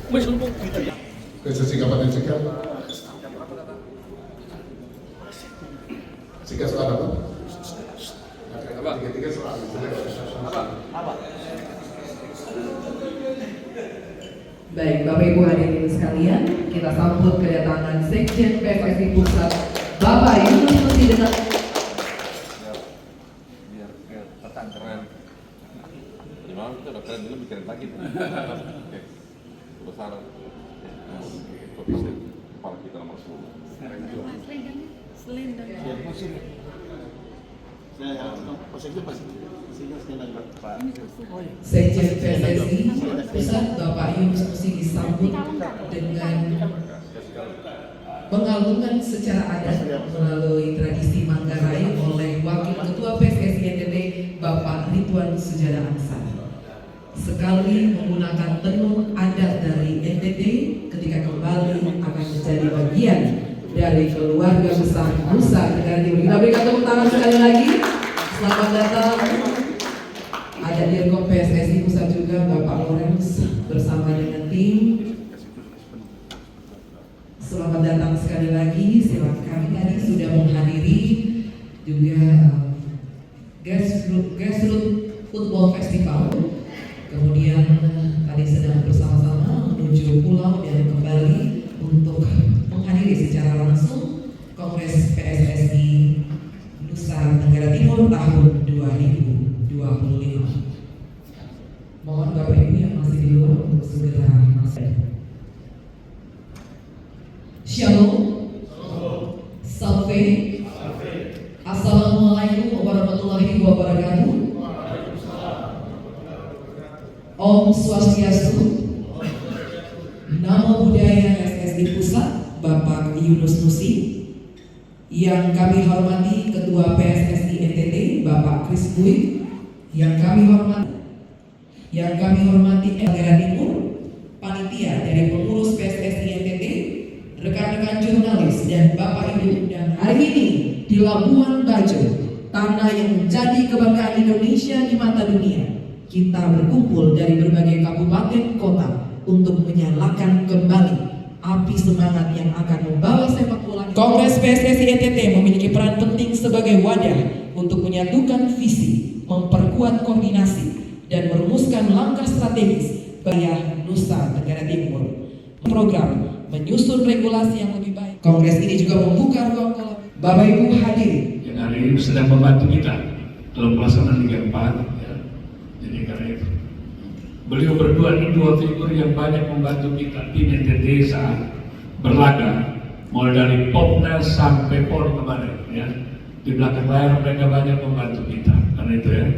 Sesi kapan sikat? Sikat soal apa? Tiga soal. Apa? Baik, Bapak Ibu hadirin sekalian, kita sambut kedatangan Sekjen PSSI Pusat, Bapak Yunus Nusi dengan biar petang keren. Gimana kita udah keren dulu bikin lagi tuh. Oke. Besar. Oke, kepala kita nomor 10. Selendang. Sekjen PSSI Pusat, Bapak Yunus Nusi disambut dengan pengalungan secara adat melalui tradisi Manggarai oleh Wakil Ketua PSSI NTT Bapak Ridwan Sujana Ansar. Sekali menggunakan tenun adat dari NTT ketika kembali akan menjadi bagian dari keluarga besar Nusa Tenggara Timur. Kita berikan tepuk tangan sekali lagi. Selamat datang. Ada Dirkom PSSI Pusat juga Bapak Lawrence bersama dengan tim. Selamat datang sekali lagi. Silakan, tadi sudah menghadiri juga Grassroots Football Festival. Kemudian tadi sedang bersama-sama menuju pulau dan kembali untuk menghadiri secara langsung Kongres PSSI Nusa Tenggara Timur tahun 2025. Mohon Bapak Ibu yang masih di luar untuk segera masuk. Shalom. Salve. Assalamualaikum warahmatullahi wabarakatuh. Om Swastiastu. Namo Buddhaya PSSI Pusat Bapak Yunus Nusi. Yang kami hormati Ketua PSSI NTT Bapak Kris Bui. Yang kami hormati Tenggara Timur, panitia dari pengurus PSSI NTT, rekan-rekan jurnalis dan Bapak Ibu, dan hari ini di Labuan Bajo, tanah yang menjadi kebanggaan Indonesia di mata dunia, kita berkumpul dari berbagai kabupaten kota untuk menyalakan kembali api semangat yang akan membawa sepak bola. Kongres PSSI NTT memiliki peran penting sebagai wadah untuk menyatukan visi, memperkuat koordinasi, dan merumuskan langkah strategis bagi Nusa Tenggara Timur. Program menyusun regulasi yang lebih baik. Kongres ini juga membuka ruang kolaborasi. Bapak Ibu hadirin yang hari ini sedang membantu kita dalam pelaksanaan Liga 4 ya. Jadi karena itu beliau berdua ini dua figur yang banyak membantu kita tim NTT saat berlaga, mulai dari Popnas sampai PON kemarin ya. Di belakang layar mereka banyak membantu kita karena itu ya.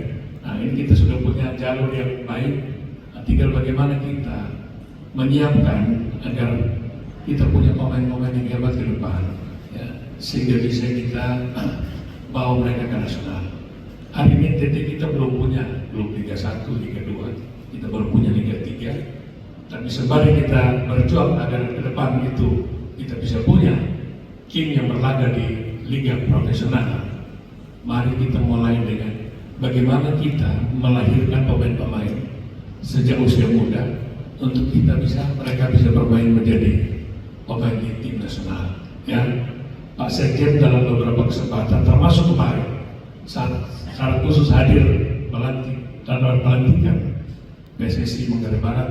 Nah ini kita sudah punya jalur yang baik, nah, tinggal bagaimana kita menyiapkan agar kita punya pemain-pemain yang hebat ke depan ya, sehingga bisa kita bawa mereka ke nasional. Hari ini NTT kita belum Liga 1, Liga 2, kita baru punya Liga 3. Tapi sembari kita berjuang agar ke depan itu kita bisa punya tim yang berlaga di Liga profesional, mari kita mulai dengan bagaimana kita melahirkan pemain-pemain sejak usia muda untuk mereka bisa bermain menjadi pemain di tim nasional. Ya, Pak Sekjen dalam beberapa kesempatan, termasuk kemarin saat khusus hadir pelantikan PSSI Manggarai Barat,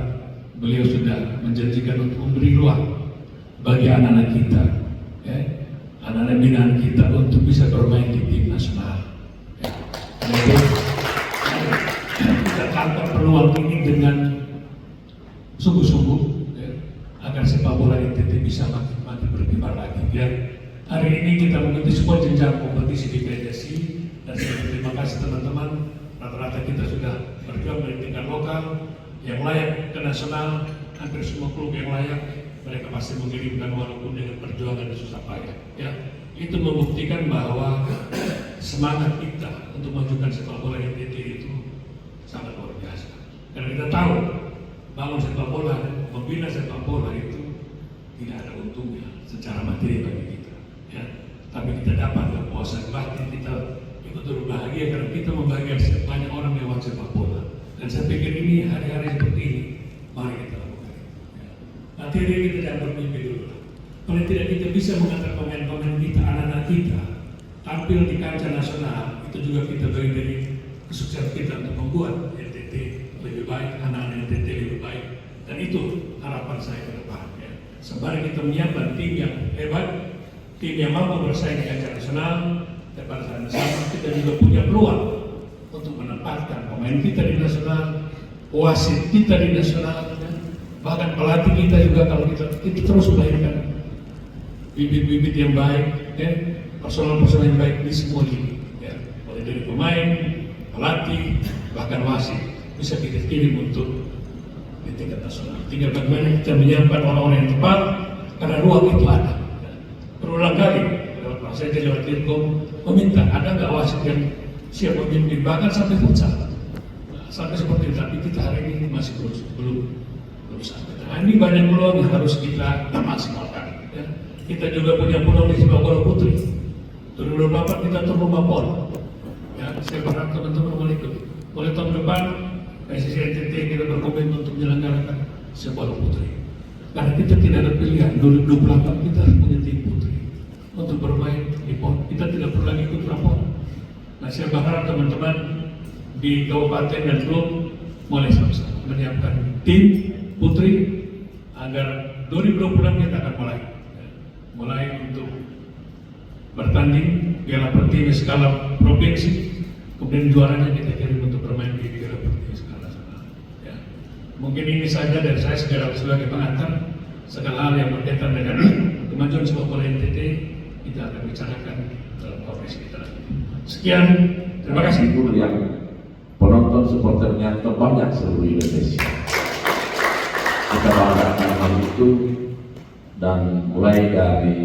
beliau sudah menjanjikan untuk memberi ruang bagi anak-anak kita, ya, anak-anak binaan kita untuk bisa bermain di tim nasional. Ya. Jadi kita tangkap peluang ini dengan sungguh-sungguh ya, agar sepak bola NTT bisa makin berkibar lagi. Ya. Hari ini kita mengikuti sebuah jenjang kompetisi di PSSI dan saya berterima kasih teman-teman. Rata-rata kita sudah berjuang dari tingkat lokal yang layak ke nasional, hampir semua klub yang layak mereka pasti mengirimkan walaupun dengan perjuangan dan susah payah. Ya, itu membuktikan bahwa semangat kita untuk majukan sepak bola NTT itu sangat luar biasa. Karena kita tahu bangun sepak bola, membina sepak bola itu tidak ada untungnya secara materi bagi kita. Ya, tapi kita dapat kepuasan batin, kita ikut berbahagia karena kita membahagiakan banyak orang lewat sepak bola. Dan saya pikir ini hari-hari seperti ini, mari kita lakukan. Ya. materi kita jangan bermimpi dulu. Paling tidak kita bisa mengantar pemain-pemain kita, anak-anak kita tampil di kancah nasional, itu juga kita bagian dari kesuksesan kita untuk membuat NTT lebih baik, anak-anak NTT lebih baik, dan itu harapan saya ke depan. Ya. Sembari kita menyiapkan tim yang hebat, tim yang mampu bersaing di kancah nasional, dan pada saat yang sama kita juga punya peluang untuk menempatkan pemain kita di nasional, wasit kita di nasional, bahkan pelatih kita juga kalau kita terus melahirkan bibit-bibit yang baik, personal-personal yang baik di semua lini, ya. Mulai dari pemain, pelatih, bahkan wasit bisa kita kirim untuk di tingkat nasional. Tinggal bagaimana kita menyiapkan orang-orang yang tepat, karena ruang itu ada. Ya. Berulang kali lewat Pak Sekjen, lewat Dirkom meminta ada nggak wasit yang siap memimpin, bahkan sampai futsal. Nah, sampai seperti itu, tapi kita hari ini masih belum sampai. Nah, ini banyak peluang yang harus kita maksimalkan. Ya. Kita juga punya peluang di sepak bola putri. 2008 kita tuan rumah PON. Ya, saya berharap teman-teman boleh ikut. Mulai tahun depan PSSI NTT kita berkomitmen untuk menyelenggarakan sepak bola putri. Karena kita tidak ada pilihan. 2028 kita harus punya tim putri untuk bermain di PON. Kita tidak perlu lagi ikut rapor. Nah, saya berharap teman-teman di kabupaten dan klub mulai sama-sama menyiapkan tim putri agar 2026 kita akan mulai untuk bertanding Piala Pertiwi skala provinsi, kemudian juaranya kita kirim untuk bermain di Piala Pertiwi skala nasional. Ya. Mungkin ini saja dari saya sebagai pengantar. Segala hal yang berkaitan dengan kemajuan sepak bola NTT kita akan bicarakan dalam kongres kita. Sekian, terima kasih. Itu yang penonton supporternya terbanyak seluruh Indonesia. Kita banggakan hal itu, dan mulai dari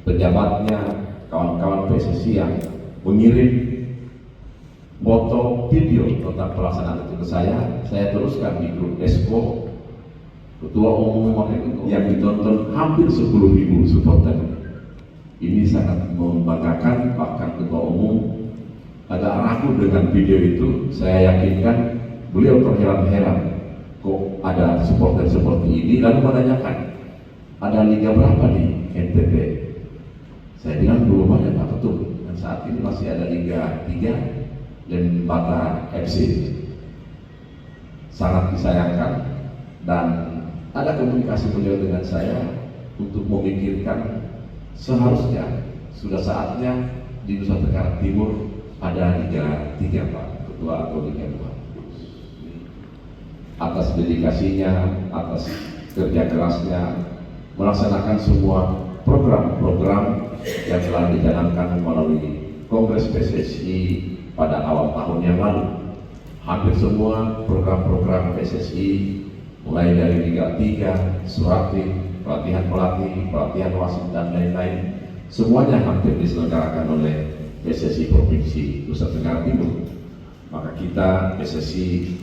pejabatnya, kawan-kawan PSSI yang mengirim foto video tentang pelaksanaan itu ke saya teruskan di grup Esko. Ketua Umum waktu itu yang ditonton hampir 10.000 supporter. Ini sangat membanggakan, bahkan Ketua Umum agak ragu dengan video itu. Saya yakinkan beliau terheran-heran kok ada supporter seperti ini, lalu menanyakan ada liga berapa di NTT. Saya bilang belum ada, Pak, betul. Dan saat ini masih ada Liga 3 dan Bata FC. Sangat disayangkan, dan ada komunikasi beliau dengan saya untuk memikirkan seharusnya sudah saatnya di Nusa Tenggara Timur ada Liga 3, Pak Ketua, atau Liga 2. Atas dedikasinya, atas kerja kerasnya melaksanakan semua program-program yang telah dijalankan melalui Kongres PSSI pada awal tahun yang lalu. Hampir semua program-program PSSI, mulai dari Liga 3, Suratin, pelatihan pelatih, pelatihan wasit, dan lain-lain, semuanya hampir diselenggarakan oleh PSSI Provinsi Nusa Tenggara Timur. Maka kita PSSI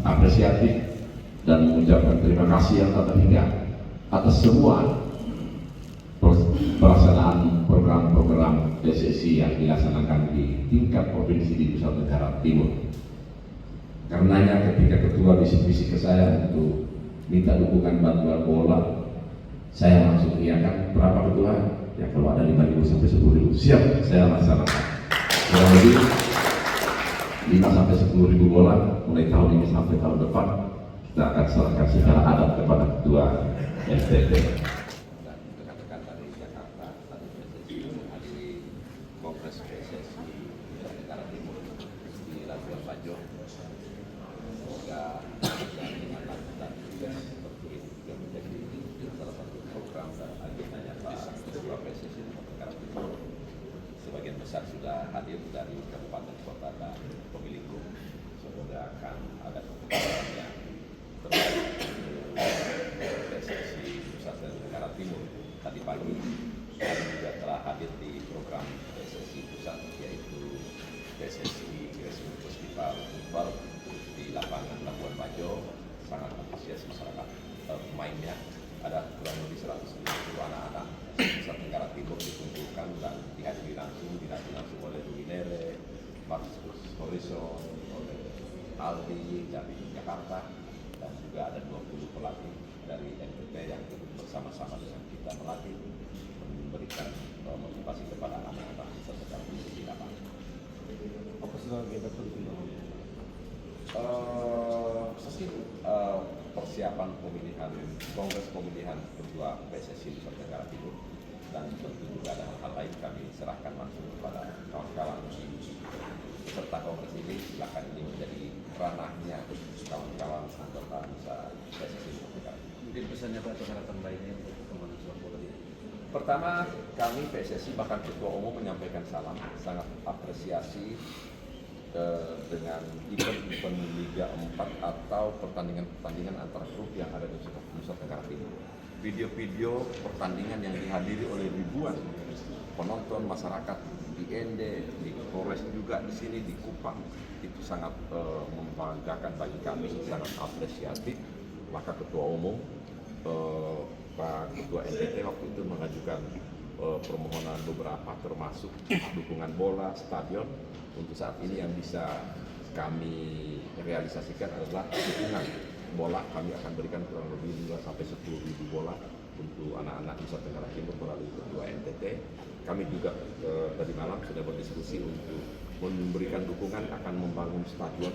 apresiatif dan mengucapkan terima kasih yang tak terhingga atas semua pelaksanaan program-program PSSI yang dilaksanakan di tingkat provinsi di Nusa Tenggara Timur. Karenanya ketika ketua bisik-bisik ke saya untuk minta dukungan bantuan bola, saya langsung iyakan. Berapa ketua? Ya kalau ada 5.000 sampai 10.000, siap saya laksanakan. Kurang lebih 5 sampai 10.000 bola mulai tahun ini sampai tahun depan kita akan serahkan secara adat kepada ketua NTT. Dan rekan-rekan dari Jakarta, tadi PSSI menghadiri Kongres PSSI Nusa Tenggara Timur di Labuan Bajo. Semoga dan tugas seperti ini juga menjadi salah satu program dan agendanya Pak Ketua PSSI Nusa Tenggara Timur. Sebagian besar sudah hadir dari kabupaten kota dan pemilik klub. Semoga akan ada keputusan yang terbaik PSSI Nusa Tenggara Timur. Tadi pagi saya juga telah hadir di program PSSI Pusat, yaitu PSSI Grassroots Festival Football di lapangan Labuan Bajo. Sangat antusias masyarakat pemainnya. Ada kurang lebih 150 anak-anak Nusa Tenggara Timur dikumpulkan dan dihadiri langsung oleh Luminere, Marcus Horizon, oleh Aldi dari Jakarta, dan juga ada 20 pelatih dari NTT yang persiapan Kongres pemilihan Ketua PSSI Nusa Tenggara Timur, dan tentu juga ada hal-hal lain kami serahkan langsung kepada kawan-kawan peserta Kongres ini. Silakan ini menjadi ranahnya kawan-kawan anggota PSSI Nusa Tenggara. Mungkin pesannya Pak atau harapan lainnya untuk perkembangan sepak bola ini? Pertama, kami PSSI bahkan Ketua Umum menyampaikan salam, sangat apresiasi dengan event Liga 4 atau pertandingan antar klub yang ada di Nusa Tenggara Timur. Video-video pertandingan yang dihadiri oleh ribuan penonton masyarakat di Ende, di Flores juga di sini, di Kupang, itu sangat membanggakan bagi kami, sangat apresiatif. Maka Ketua Umum Pak Ketua NTT waktu itu mengajukan permohonan beberapa, termasuk dukungan bola, stadion. Untuk saat ini yang bisa kami realisasikan adalah dukungan bola. Kami akan berikan kurang lebih 5-10.000 bola untuk anak-anak Nusa Tenggara Timur melalui Ketua NTT. Kami juga tadi malam sudah berdiskusi untuk memberikan dukungan akan membangun stadion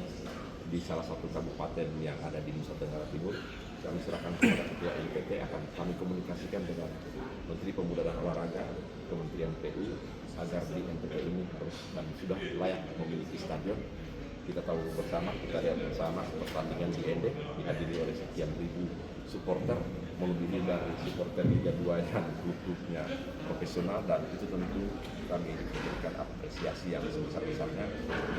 di salah satu kabupaten yang ada di Nusa Tenggara Timur. Kami serahkan kepada Ketua NTT, akan kami komunikasikan dengan Menteri Pemuda dan Olahraga, Kementerian PU, agar di NTT ini harus dan sudah layak memiliki stadion. Kita tahu bersama, kita lihat bersama pertandingan di Ende dihadiri oleh sekian ribu supporter, melebihi dari supporter Liga 2 yang klub-klubnya profesional, dan itu tentu kami memberikan apresiasi yang sebesar-besarnya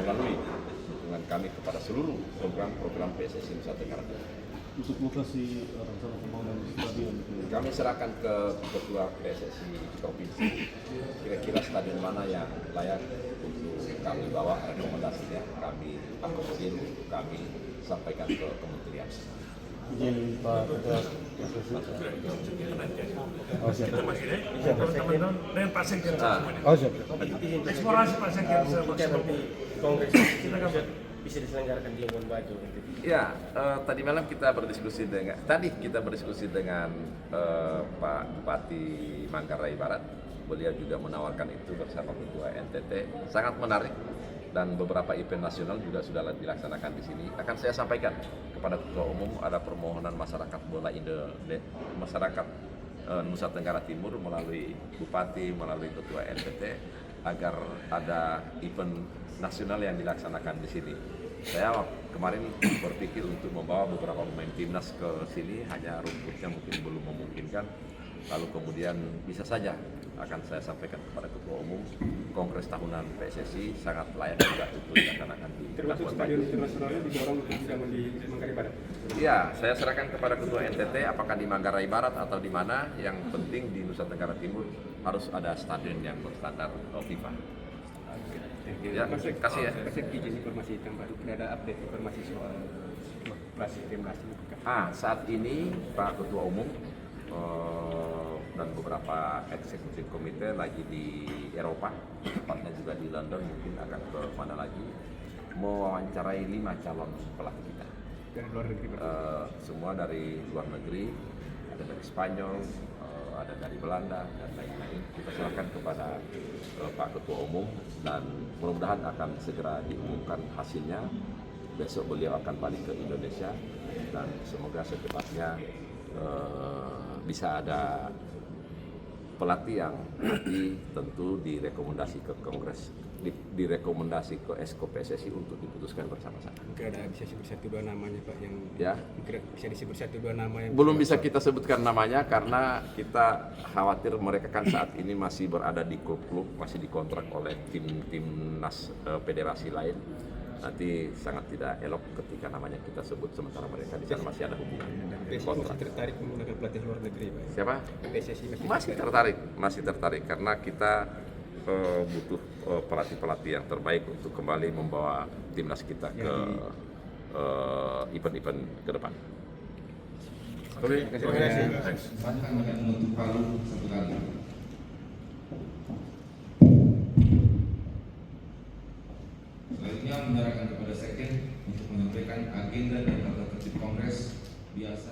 melalui dukungan kami kepada seluruh program-program PSSI Nusa Tenggara Timur. Untuk lokasi rencana pembangunan stadion kami serahkan ke Ketua PSSI Provinsi, kira-kira stadion mana yang layak untuk kami bawa rekomendasinya, kami akomodir, kami sampaikan ke kementerian. izin Pak Ketua PSSI. Kita masih teman-teman dengan Pak Sekjen. Oh siap. Eksplorasi Pak Sekjen. Kongres bisa diselenggarakan di Labuan Bajo. Ya, tadi malam kita berdiskusi dengan Pak Bupati Manggarai Barat. Beliau juga menawarkan itu bersama Ketua NTT. Sangat menarik, dan beberapa event nasional juga sudah dilaksanakan di sini. Akan saya sampaikan kepada Ketua Umum, ada permohonan masyarakat bola Indonesia, masyarakat Nusa Tenggara Timur melalui Bupati, melalui Ketua NTT, agar ada event nasional yang dilaksanakan di sini. Saya kemarin berpikir untuk membawa beberapa pemain timnas ke sini, hanya rumputnya mungkin belum memungkinkan. Lalu kemudian bisa saja akan saya sampaikan kepada Ketua Umum, Kongres tahunan PSSI sangat layak juga untuk dilaksanakan di Labuan Bajo. Internasionalnya didorong untuk dibangun di Manggarai Barat. Iya, saya serahkan kepada Ketua NTT apakah di Manggarai Barat atau di mana. Yang penting di Nusa Tenggara Timur harus ada stadion yang berstandar FIFA. Ya, kasih ya. Izin informasi tambahan, ada update informasi soal klasik timnas ini. Saat ini Pak Ketua Umum dan beberapa eksekutif komite lagi di Eropa, tepatnya juga di London, mungkin akan ke mana lagi, mewawancarai 5 calon pelatih kita. Dari luar negeri, semua dari luar negeri, ada dari Spanyol, ada dari Belanda, dan lain-lain. Kita serahkan kepada Pak Ketua Umum, dan mudah-mudahan akan segera diumumkan hasilnya. Besok beliau akan balik ke Indonesia, dan semoga secepatnya bisa ada pelatih yang nanti tentu direkomendasi ke Kongres, direkomendasi ke Esko PSSI untuk diputuskan bersama-sama. mungkin ada bisa disebut 1-2 namanya Pak yang Ya, bisa disebut 1-2 nama yang belum bisa kita sebutkan namanya karena kita khawatir mereka kan saat ini masih berada di klub-klub, masih dikontrak oleh timnas federasi lain. Nanti sangat tidak elok ketika namanya kita sebut sementara mereka di sana masih ada hubungan PSSI kontrak. masih tertarik menggunakan pelatih luar negeri Pak. Siapa? PSSI Masih tertarik karena kita butuh pelatih-pelatih yang terbaik untuk kembali membawa timnas kita ke event-event ke depan. Terima kasih. Bahkan akan menutup palu 1 kali. Selanjutnya menyerahkan kepada Sekjen untuk menyampaikan agenda dan tata tertib Kongres biasa.